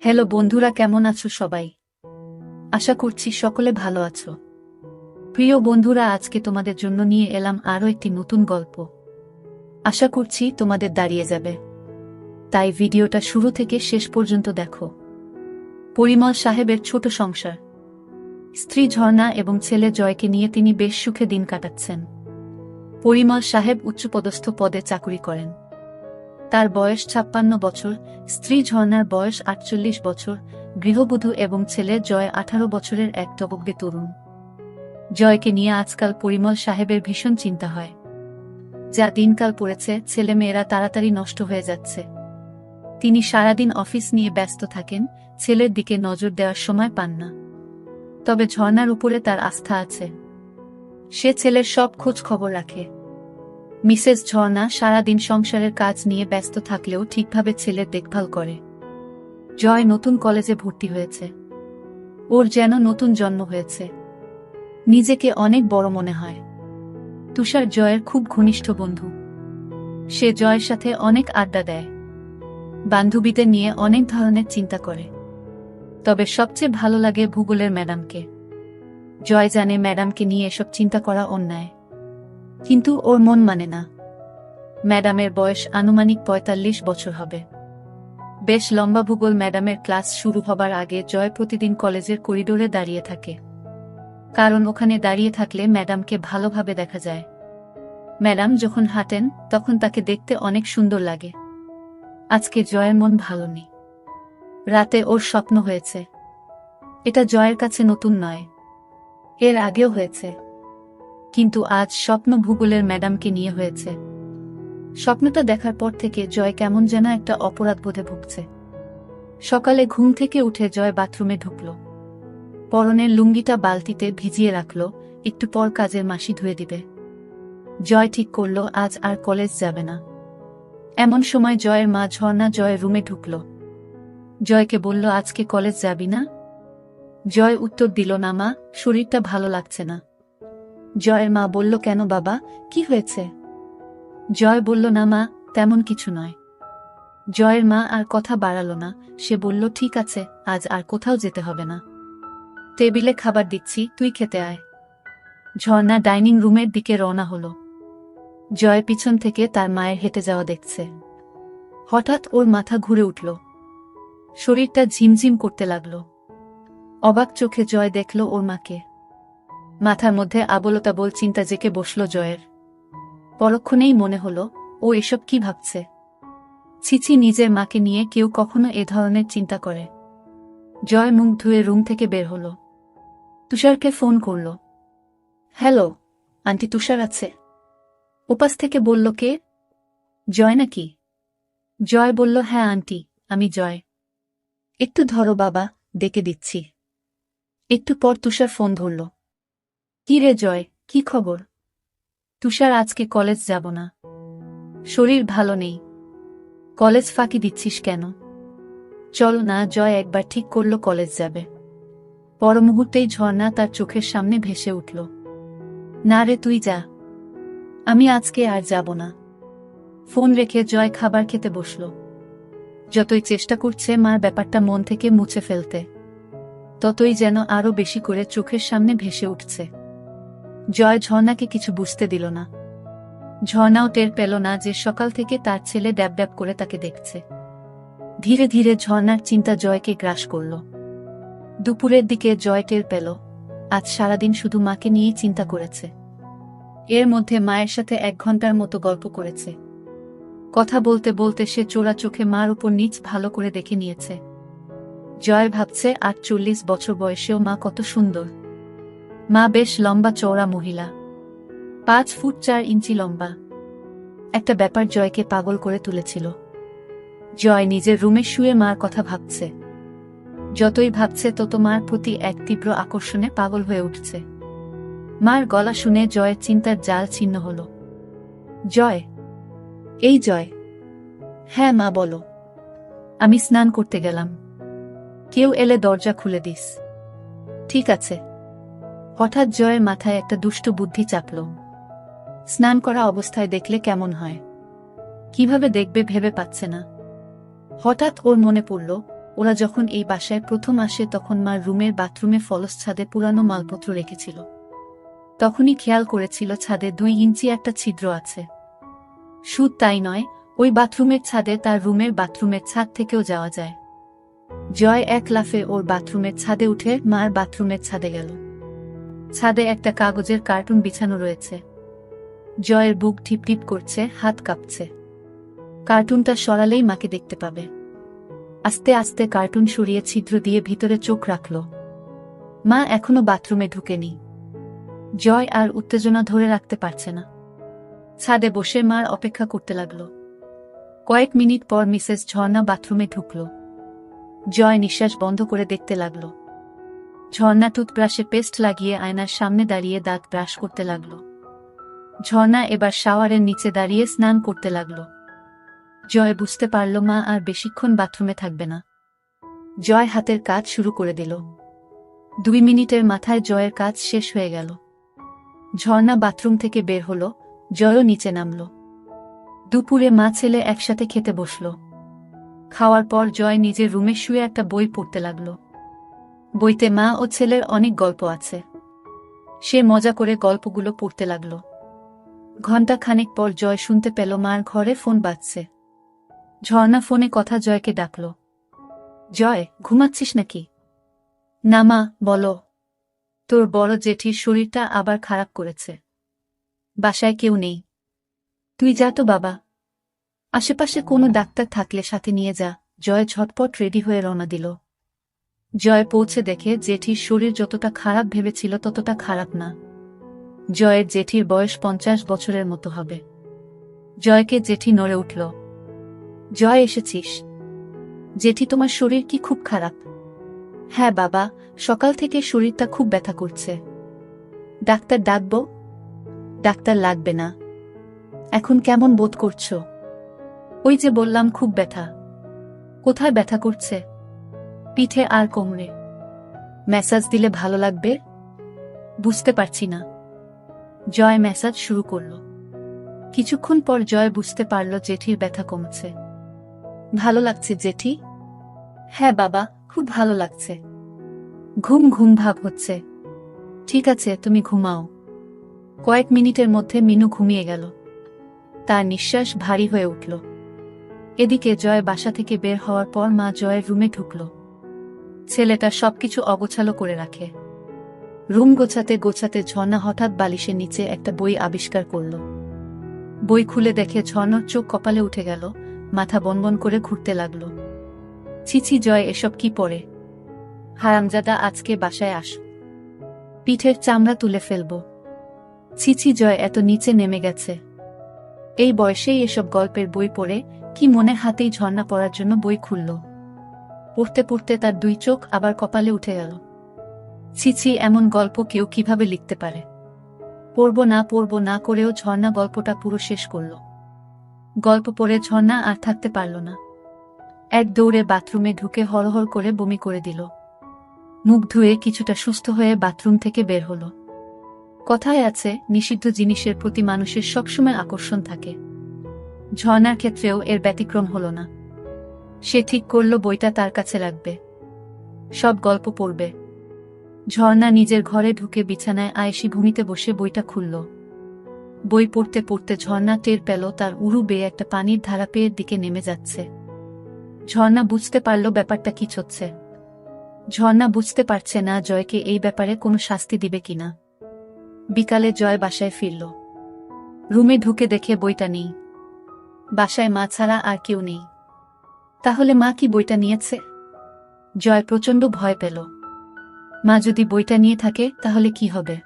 Hello বন্ধুরা, কেমন আছো সবাই? আশা করছি সকলে ভালো আছো। প্রিয় বন্ধুরা, আজকে তোমাদের জন্য নিয়ে এলাম আরও একটি নতুন গল্প। আশা করছি তোমাদের দাঁড়িয়ে যাবে, তাই ভিডিওটা শুরু থেকে শেষ পর্যন্ত দেখো। পরিমল সাহেবের ছোট সংসার। স্ত্রী ঝর্ণা এবং ছেলে জয়কে নিয়ে তিনি বেশ সুখে দিন কাটাচ্ছেন। পরিমল সাহেব উচ্চপদস্থ পদে চাকুরি করেন। তার বয়স ৫৬ বছর, স্ত্রী ঝর্ণার বয়স ৪৮ বছর, গৃহবধূ এবং ছেলে জয় ১৮ বছরের এক টবকবে তরুণ। জয়কে নিয়ে আজকাল পরিমল সাহেবের ভীষণ চিন্তা হয়। যা দিনকাল পড়েছে, ছেলেমেয়েরা তাড়াতাড়ি নষ্ট হয়ে যাচ্ছে। তিনি সারাদিন অফিস নিয়ে ব্যস্ত থাকেন, ছেলের দিকে নজর দেওয়ার সময় পান না। তবে ঝর্ণার উপরে তার আস্থা আছে। সে ছেলের সব খোঁজ খবর রাখে। মিসেস ঝর্ণা সারাদিন সংসারের কাজ নিয়ে ব্যস্ত থাকলেও ঠিকভাবে ছেলের দেখভাল করে। জয় নতুন কলেজে ভর্তি হয়েছে। ওর যেন নতুন জন্ম হয়েছে। নিজেকে অনেক বড় মনে হয়। তুষার জয়ের খুব ঘনিষ্ঠ বন্ধু। সে জয়ের সাথে অনেক আড্ডা দেয়, বান্ধবীদের নিয়ে অনেক ধরনের চিন্তা করে। তবে সবচেয়ে ভালো লাগে ভূগোলের ম্যাডামকে। জয় জানে ম্যাডামকে নিয়ে এসব চিন্তা করা অন্যায়, কিন্তু ওর মন মানে না। ম্যাডামের বয়স আনুমানিক ৪৫ বছর হবে। বেশ লম্বা। ভূগোল ম্যাডামের ক্লাস শুরু হবার আগে জয় প্রতিদিন কলেজের করিডোরে দাঁড়িয়ে থাকে, কারণ ওখানে দাঁড়িয়ে থাকলে ম্যাডামকে ভালোভাবে দেখা যায়। ম্যাডাম যখন হাঁটেন তখন তাকে দেখতে অনেক সুন্দর লাগে। আজকে জয়ের মন ভালো নেই। রাতে ওর স্বপ্ন হয়েছে। এটা জয়ের কাছে নতুন নয়, এর আগেও হয়েছে, কিন্তু আজ স্বপ্ন ভূগোলের ম্যাডামকে নিয়ে হয়েছে। স্বপ্নটা দেখার পর থেকে জয় কেমন যেন একটা অপরাধবোধে ভুগছে। সকালে ঘুম থেকে উঠে জয় বাথরুমে ঢুকল। পরনের লুঙ্গিটা বালতিতে ভিজিয়ে রাখল, একটু পর কাজের মাসি ধুয়ে দিবে। জয় ঠিক করল আজ আর কলেজ যাবে না। এমন সময় জয়ের মা ঝর্ণা জয়ের রুমে ঢুকল। জয়কে বলল, আজকে কলেজ যাবি না? জয় উত্তর দিল, না মা, শরীরটা ভালো লাগছে না। জয়ের মা বলল, কেন বাবা, কি হয়েছে? জয় বলল, না মা, তেমন কিছু নয়। জয়ের মা আর কথা বাড়াল না। সে বলল, ঠিক আছে, আজ আর কোথাও যেতে হবে না। টেবিলে খাবার দিচ্ছি, তুই খেতে আয়। ঝর্ণা ডাইনিং রুমের দিকে রওনা হল। জয় পিছন থেকে তার মায়ের হেঁটে যাওয়া দেখছে। হঠাৎ ওর মাথা ঘুরে উঠল, শরীরটা ঝিমঝিম করতে লাগল। অবাক চোখে জয় দেখল ওর মাকে। মাথার মধ্যে আবোলতাবোল চিন্তা জেঁকে বসল জয়ের। পরক্ষণেই মনে হল, ও এসব কি ভাবছে? ছিছি, নিজের মাকে নিয়ে কেউ কখনো এ ধরনের চিন্তা করে? জয় মুখ ধুয়ে রুম থেকে বের হল। তুষারকে ফোন করল। হ্যালো আন্টি, তুষার আছে? ওপাশ থেকে বলল, কে? জয় নাকি? জয় বলল, হ্যাঁ আন্টি, আমি জয়। একটু ধরো বাবা, ডেকে দিচ্ছি। একটু পর তুষার ফোন ধরল। কি রে জয়, কি খবর? তুষার, আজকে কলেজ যাব না, শরীর ভালো নেই। কলেজ ফাঁকি দিচ্ছিস কেন? চল না। জয় একবার ঠিক করল কলেজ যাবে। পর মুহূর্তেই ঝর্ণা তার চোখের সামনে ভেসে উঠল। না রে, তুই যা, আমি আজকে আর যাব না। ফোন রেখে জয় খাবার খেতে বসল। যতই চেষ্টা করছে মার ব্যাপারটা মন থেকে মুছে ফেলতে, ততই যেন আরো বেশি করে চোখের সামনে ভেসে উঠছে। জয় ঝর্ণাকে কিছু বুঝতে দিল না। ঝর্ণাও টের পেল না যে সকাল থেকে তার ছেলে ড্যাব ড্যাব করে তাকে দেখছে। ধীরে ধীরে ঝর্ণার চিন্তা জয়কে গ্রাস করল। দুপুরের দিকে জয় টের পেল আজ সারাদিন শুধু মাকে নিয়েই চিন্তা করেছে। এর মধ্যে মায়ের সাথে ১ ঘন্টার মতো গল্প করেছে। কথা বলতে বলতে সে চোরা চোখে মার উপর নিচ ভালো করে দেখে নিয়েছে। জয় ভাবছে ৪৮ বছর বয়সেও মা কত সুন্দর। মা বেশ লম্বা চওড়া মহিলা, ৫ ফুট ৪ ইঞ্চি লম্বা। একটা ব্যাপার জয়কে পাগল করে তুলেছিল। জয় নিজের রুমে শুয়ে মার কথা ভাবছে। যতই ভাবছে তত মার প্রতি এক তীব্র আকর্ষণে পাগল হয়ে উঠছে। মার গলা শুনে জয়ের চিন্তার জাল ছিন্ন হল। জয়, এই জয়। হ্যাঁ মা, বলো। আমি স্নান করতে গেলাম, কেউ এলে দরজা খুলে দিস। ঠিক আছে। হঠাৎ জয়ের মাথায় একটা দুষ্ট বুদ্ধি চাপল। স্নান করা অবস্থায় দেখলে কেমন হয়, কিভাবে দেখবে ভেবে পাচ্ছে না। হঠাৎ ওর মনে পড়ল, ওরা যখন এই বাসায় প্রথম আসে তখন মার রুমের বাথরুমে ফলস ছাদে পুরানো মালপত্র রেখেছিল। তখনই খেয়াল করেছিল ছাদে 2 ইঞ্চি একটা ছিদ্র আছে। শুধু তাই নয়, ওই বাথরুমের ছাদে তার রুমের বাথরুমের ছাদ থেকেও যাওয়া যায়। জয় এক লাফে ওর বাথরুমের ছাদে উঠে মার বাথরুমের ছাদে গেল। ছাদে একটা কাগজের কার্টুন বিছানো রয়েছে। জয়ের বুক টিপটিপ করছে, হাত কাঁপছে। কার্টুনটা সরালেই মাকে দেখতে পাবে। আস্তে আস্তে কার্টুন সরিয়ে ছিদ্র দিয়ে ভিতরে চোখ রাখল। মা এখনো বাথরুমে ঢুকেনি। জয় আর উত্তেজনা ধরে রাখতে পারছে না। ছাদে বসে মার অপেক্ষা করতে লাগল। কয়েক মিনিট পর মিসেস ঝর্ণা বাথরুমে ঢুকল। জয় নিঃশ্বাস বন্ধ করে দেখতে লাগল। ঝর্ণা টুথব্রাশে পেস্ট লাগিয়ে আয়নার সামনে দাঁড়িয়ে দাঁত ব্রাশ করতে লাগল। ঝর্ণা এবার শাওয়ারের নিচে দাঁড়িয়ে স্নান করতে লাগল। জয় বুঝতে পারল মা আর বেশিক্ষণ বাথরুমে থাকবে না। জয় হাতের কাজ শুরু করে দিল। 2 মিনিটের মাথায় জয়ের কাজ শেষ হয়ে গেল। ঝর্ণা বাথরুম থেকে বের হল, জয়ও নিচে নামল। দুপুরে মা ছেলে একসাথে খেতে বসল। খাওয়ার পর জয় নিজের রুমে শুয়ে একটা বই পড়তে লাগল। বইতে মা ও ছেলের অনেক গল্প আছে। সে মজা করে গল্পগুলো পড়তে লাগল। ঘণ্টা খানেক পর জয় শুনতে পেল মার ঘরে ফোন বাজছে। ঝর্ণা ফোনে কথা জয়কে ডাকল। জয়, ঘুমাচ্ছিস নাকি? না মা, বলো। তোর বড় জেঠির শরীরটা আবার খারাপ করেছে। বাসায় কেউ নেই। তুই যা তো বাবা। আশেপাশে কোনো ডাক্তার থাকলে সাথে নিয়ে যা। জয় ঝটপট রেডি হয়ে রওনা দিল। জয় পৌঁছে দেখে জেঠির শরীর যতটা খারাপ ভেবেছিল ততটা খারাপ না। জয়ের জেঠির বয়স 50 বছরের মতো হবে। জয়কে জেঠি নড়ে উঠল। জয়, এসেছিস? জেঠি, তোমার শরীর কি খুব খারাপ? হ্যাঁ বাবা, সকাল থেকে শরীরটা খুব ব্যথা করছে। ডাক্তার ডাকবো? ডাক্তার লাগবে না। এখন কেমন বোধ করছো? ওই যে বললাম, খুব ব্যথা। কোথায় ব্যথা করছে? পিঠে আর কোমরে। ম্যাসাজ দিলে ভালো লাগবে? বুঝতে পারছি না। জয় ম্যাসাজ শুরু করল। কিছুক্ষণ পর জয় বুঝতে পারল জেঠির ব্যথা কমছে। ভালো লাগছে জেঠি? হ্যাঁ বাবা, খুব ভালো লাগছে। ঘুম ঘুম ভাব হচ্ছে। ঠিক আছে, তুমি ঘুমাও। কয়েক মিনিটের মধ্যে মিনু ঘুমিয়ে গেল। তার নিঃশ্বাস ভারী হয়ে উঠল। এদিকে জয় বাসা থেকে বের হওয়ার পর মা জয়ের রুমে ঢুকল। ছেলেটা সবকিছু অগোছালো করে রাখে। রুম গোছাতে গোছাতে ঝর্ণা হঠাৎ বালিশের নিচে একটা বই আবিষ্কার করল। বই খুলে দেখে ঝর্ণার চোখ কপালে উঠে গেল, মাথা বনবন করে ঘুরতে লাগল। ছিছি জয়, এসব কি পড়ে? হারামজাদা, আজকে বাসায় আস। পিঠের চামড়া তুলে ফেলব। ছিছি জয় এত নিচে নেমে গেছে। এই বয়সেই এসব গল্পের বই পড়ে? কি মনে হাতেই ঝর্ণা পড়ার জন্য বই খুলল। পড়তে পড়তে তার 2 চোখ আবার কপালে উঠে গেল। ছিছি, এমন গল্প কেউ কিভাবে লিখতে পারে? পড়ব না করেও ঝর্ণা গল্পটা পুরো শেষ করল। গল্প পড়ে ঝর্ণা আর থাকতে পারল না। এক দৌড়ে বাথরুমে ঢুকে হড়হড় করে বমি করে দিল। মুখ ধুয়ে কিছুটা সুস্থ হয়ে বাথরুম থেকে বের হল। কথায় আছে, নিষিদ্ধ জিনিসের প্রতি মানুষের সবসময় আকর্ষণ থাকে। ঝর্ণার ক্ষেত্রেও এর ব্যতিক্রম হল না। সে ঠিক করল বইটা তার কাছে রাখবে। সব গল্প পড়বে। ঝর্ণা নিজের ঘরে ঢুকে বিছানায় আয়েশি ভূমিতে বসে বইটা খুলল। বই পড়তে পড়তে ঝর্ণা টের পেল তার উরু বেয়ে একটা পানির ধারা পেয়ের দিকে নেমে যাচ্ছে। ঝর্ণা বুঝতে পারল ব্যাপারটা কি হচ্ছে। ঝর্ণা বুঝতে পারছে না জয়কে এই ব্যাপারে কোনো শাস্তি দিবে কিনা। বিকালে জয় বাসায় ফিরল। রুমে ঢুকে দেখে বইটা নেই। বাসায় মা ছাড়া আর কেউ নেই। তাহলে মা কি বইটা নিয়েছে? জয় প্রচণ্ড ভয় পেল। মা যদি বইটা নিয়ে থাকে তাহলে কি হবে?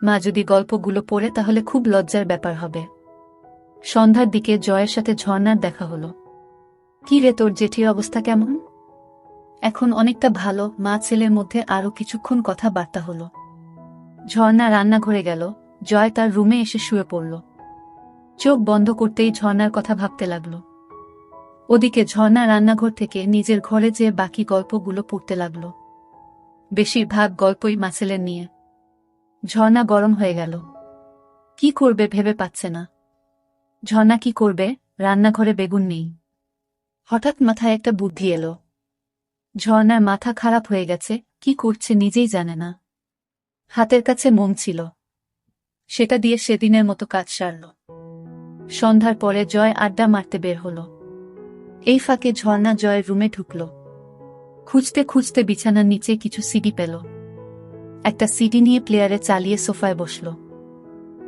মা যদি গল্পগুলো পড়ে তাহলে খুব লজ্জার ব্যাপার হবে। সন্ধ্যার দিকে জয়ের সাথে ঝর্ণার দেখা হলো। কি রে, তোর জেঠির অবস্থা কেমন? এখন অনেকটা ভালো। মা ছেলের মধ্যে আরো কিছুক্ষণ কথাবার্তা হলো। ঝর্ণা রান্নাঘরে গেল। জয় তার রুমে এসে শুয়ে পড়ল। চোখ বন্ধ করতেই ঝর্ণার কথা ভাবতে লাগল। ওদিকে ঝর্ণা রান্নাঘর থেকে নিজের ঘরে যেয়ে বাকি গল্পগুলো পড়তে লাগল। বেশিরভাগ গল্পই মাছেলের নিয়ে। ঝর্ণা গরম হয়ে গেল। কি করবে ভেবে পাচ্ছে না। ঝর্ণা কি করবে? রান্নাঘরে বেগুন নেই। হঠাৎ মাথায় একটা বুদ্ধি এলো। ঝর্ণার মাথা খারাপ হয়ে গেছে, কি করছে নিজেই জানে না। হাতের কাছে মোম ছিল, সেটা দিয়ে সেদিনের মতো কাজ সারল। সন্ধ্যার পরে জয় আড্ডা মারতে বের হল। এই ফাঁকে ঝর্ণা জয়ের রুমে ঢুকল। খুঁজতে খুঁজতে বিছানার নিচে কিছু সিডি পেল। একটা সিডি নিয়ে প্লেয়ারে চালিয়ে সোফায় বসল।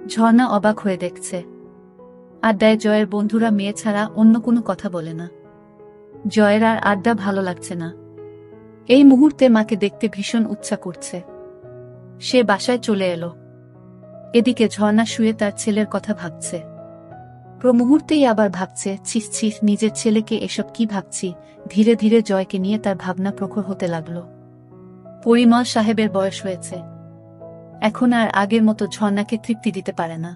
ঝর্ণা অবাক হয়ে দেখছে, আড্ডায় জয়ের বন্ধুরা মেয়ে ছাড়া অন্য কোনো কথা বলে না। জয়ের আর আড্ডা ভালো লাগছে না। এই মুহূর্তে মাকে দেখতে ভীষণ ইচ্ছা করছে। সে বাসায় চলে এলো। এদিকে ঝর্ণা শুয়ে তার ছেলের কথা ভাবছে। মুহূর্তেই আবার ভাবছে, ছিস ছিস, নিজের ছেলেকে এসব কি ভাবছি। ধীরে ধীরে জয়কে নিয়ে তার ভাবনা প্রখর হতে লাগল। পরিমল সাহেবের বয়স হয়েছে, এখন আর আগের মতো ঝর্ণাকে তৃপ্তি দিতে পারে না।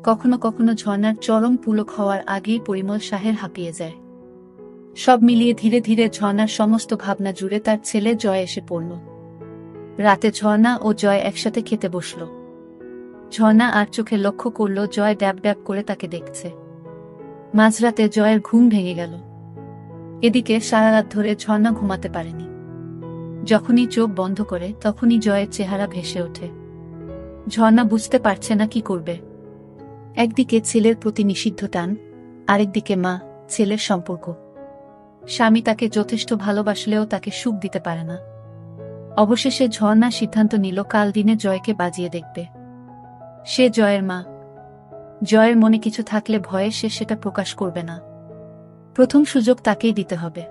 কখনো কখনো ঝর্ণার চরম পুলক হওয়ার আগেই পরিমল সাহেব হাঁপিয়ে যায়। সব মিলিয়ে ধীরে ধীরে ঝর্ণার সমস্ত ভাবনা জুড়ে তার ছেলে জয় এসে পড়ল। রাতে ঝর্ণা ও জয় একসাথে খেতে বসল। ঝর্ণা আর চোখে লক্ষ্য করল জয় ড্যাব ড্যাব করে তাকে দেখছে। মাঝরাতে জয়ের ঘুম ভেঙে গেল। এদিকে সারা রাত ধরে ঝর্ণা ঘুমাতে পারেনি। যখনই চোখ বন্ধ করে তখনই জয়ের চেহারা ভেসে ওঠে। ঝর্ণা বুঝতে পারছে না কি করবে। একদিকে ছেলের প্রতি নিষিদ্ধ টান, আরেকদিকে মা ছেলের সম্পর্ক। স্বামী তাকে যথেষ্ট ভালোবাসলেও তাকে সুখ দিতে পারে না। অবশেষে ঝর্ণা সিদ্ধান্ত নিল কাল দিনে জয়কে বাজিয়ে দেখবে। সে জয়ের মা। জয়ের মনে কিছু থাকলে ভয়ে সে সেটা প্রকাশ করবে না। প্রথম সুযোগ তাকেই দিতে হবে।